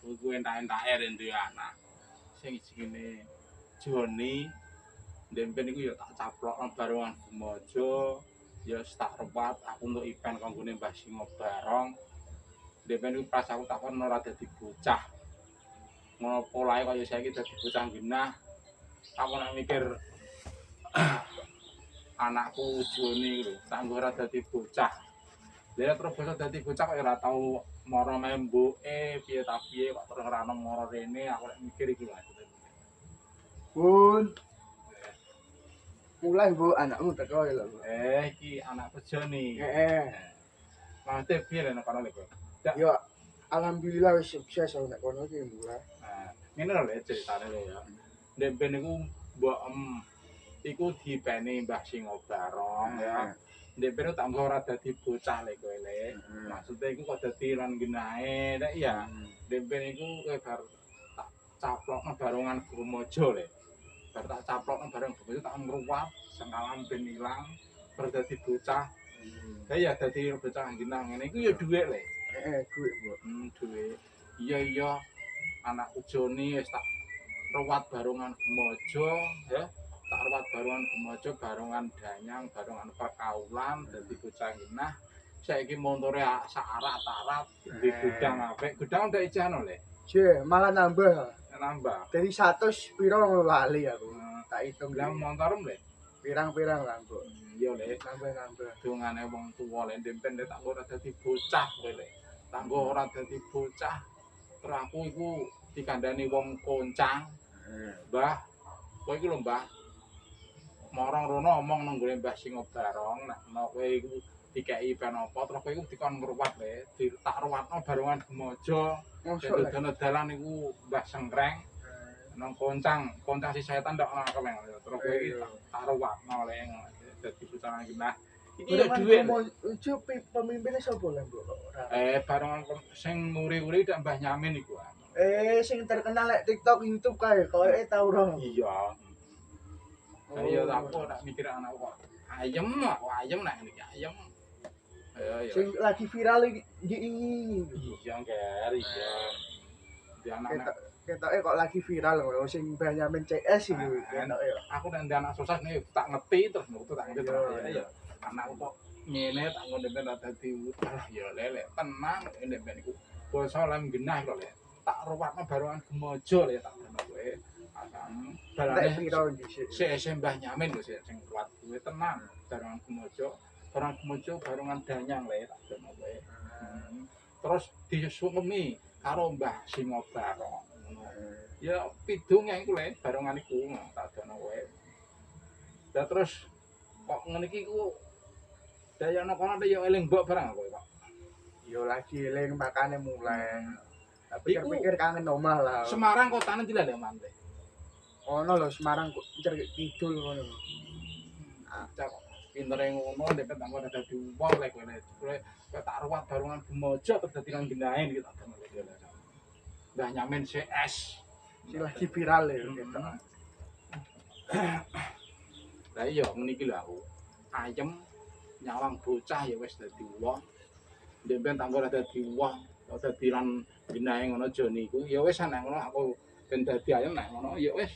Kuwi entak-entake rek duwe anak. Sing jenenge Joni ndempen iku ya tak caplokno barengan Gumojo, ya tak rewat aku untuk event kanggone Mbah Singo Barong. Ndempen iku pas aku takon ora dadi bocah. Ngono polahe kaya saiki dadi bocah genah. Aku nek mikir anakku Joni lho, tak ora dadi bocah. Dia terus bisa dadi bocah kok ora tau mara membuke piye ta piye kok terus ora ono mara rene aku lek mikir iki lho. Bun, mulai Bu anakmu teko ya lho. Iki anakku Joni. Heeh. Mate piye lek kono lek. Ya alhamdulillah wis sukses nek kono iki mulai. Nah, ngene lho Lek, ceritane lho ya. Ndempen niku mbok iku dipeni Mbah Singo Barong ya. Ndempen tak mbok ora dadi bocah lek kowe lek. Maksude iku kok dadi lan genahe lek ya. Ndempen iku bar tak caplokno barengan Gumojo lek. Bar tak caplokno bareng Gumojo tak ngruwat sengkalan ben ilang bar dadi bocah. Lah ya dadi bocah genah ngene iku ya dhuwit lek. Heeh, duit Bu. Dhuwit. Iya. Anakku Joni wis tak rawat barengan Gumojo ya. Tak rawat barengan Gumojo, barengan Danyang, barengan perkaulan dadi bocah genah. Saiki montore sak arat-arat di gudang apik. Gudang ndak ijano le. Je, malah nambah. Nambah. Dari 100 piro lali aku. Tak hitung Lah montorem le. Pirang-pirang lah, Bu. Iya le. Nambah-nambah. Dongane wong tuwa le ndempen tak ora dadi bocah kowe le. Tak ora dadi bocah. Terus aku iku dikandani wong koncang. Mbah, kowe iki lho Mbah. Marang rono omong nang gone Mbah Singo Barong, nek kowe iku dikeki pen apa, terus kowe iku dikon ngruwat le, tak ruwatno barengan Gumojo. Dodono dalan iku Mbah Sengkreng. Nang koncang si setan ndak ngakeleng. Terus kowe iki tak ruwatno le dadi bocah genah. Iki ya dhuwit. Ujo pemimpinnya sapa lah, Bu? Barengan sing nguri-uri ndak Mbah Nyamin iku. Sing terkenal lek TikTok, YouTube kae, koyoke tau ora. Iya. Iya aku nak mikir anak kok ayem nak ini ayem. Ayo. Sing lagi viral iki ini. Iya, Ger, iya. Di anak Ketoke kok lagi viral ngono sing Benyamin CS iki ketoke. Aku nek anak susah nih tak ngerti terus nutu tak ngerti terus. Iya. Anakku kok ngene tak ngono ben dadi alah ya lele tenang ndek ben iku. Basa lam genah kok lek. Tak ruwatno barengan Gumojo lek tak ngono kowe. Asam balane piro dhisik. Sik Mbah Nyamin lho sing kuat kuwi tenang barengan Gumojo. Barang Gumojo barengan Danyang lek tak ngono kowe. Terus disukemi karo Mbah Singo Barong. Ya pidung iku lek barengan iku tak dono kowe. Lah terus kok ngene iki ku daya ana kono ya eling mbok barang kowe kok. Yo lagi eling makane mulai. Tapi pikir kangen omah lah. Semarang kotane dilek mantek. Ono lho Semarang kidul ngono. Cak pintere ngono ndek tak ora dadi wong lek kowe tak ruwat barengan Gumojo terus dadi nang genahe iki tak dono lek. Mbah Nyamin CS. Sing lagi viral ya ketok. Lah iya ngene iki lho aku. Ayem nyawang bocah ya wis dadi wong. Ndempen tak ora dadi wong, kok dadi lan genahe ngono Joni iku. Ya wis nek ngono aku ben dadi ayem nek ngono ya wis.